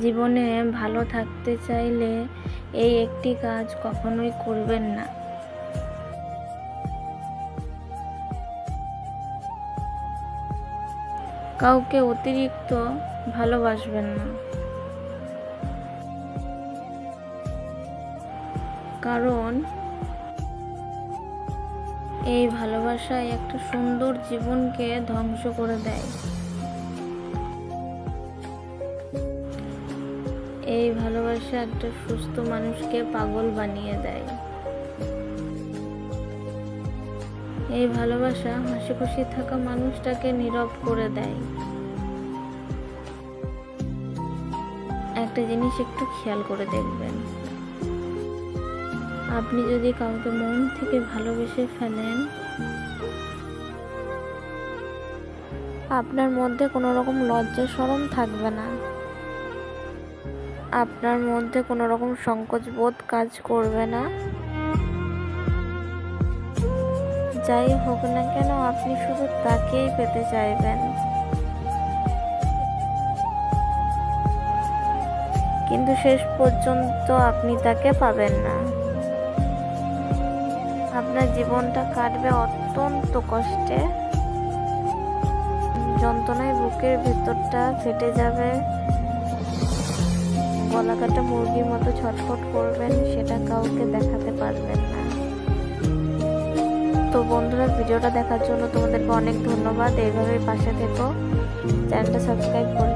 জীবনে ভালো থাকতে চাইলে এই একটি কাজ কখনোই করবেন না। কাউকে অতিরিক্ত ভালোবাসবেন না, কারণ এই ভালোবাসায় একটা সুন্দর জীবনকে ধ্বংস করে দেয়। এই ভালোবাসা একটা সুস্থ মানুষকে পাগল বানিয়ে দেয়। এই ভালোবাসা হাসি খুশি থাকা মানুষটাকে নীরব করে দেয়। একটা জিনিস একটু খেয়াল করে দেখবেন, আপনি যদি কাউকে মন থেকে ভালোবেসে ফেলেন, আপনার মধ্যে কোনো রকম লজ্জা শরম থাকবে না, আপনার মধ্যে কোনো রকম সংকোচ বোধ কাজ করবে না। যাই হোক না কেন, আপনি শুধু তাকেই পেতে চাইবেন, কিন্তু শেষ পর্যন্ত আপনি তাকে পাবেন না। আপনার জীবনটা কাটবে অত্যন্ত কষ্টে, যন্ত্রণায় বুকের ভেতরটা ফেটে যাবে, গলা কাটা মুরগির মতো ছটফট করবেন, সেটা কাউকে দেখাতে পারবেন না। তো বন্ধুরা, ভিডিওটা দেখার জন্য তোমাদেরকে অনেক ধন্যবাদ। এইভাবে পাশে থেকো, চ্যানেলটা সাবস্ক্রাইব করে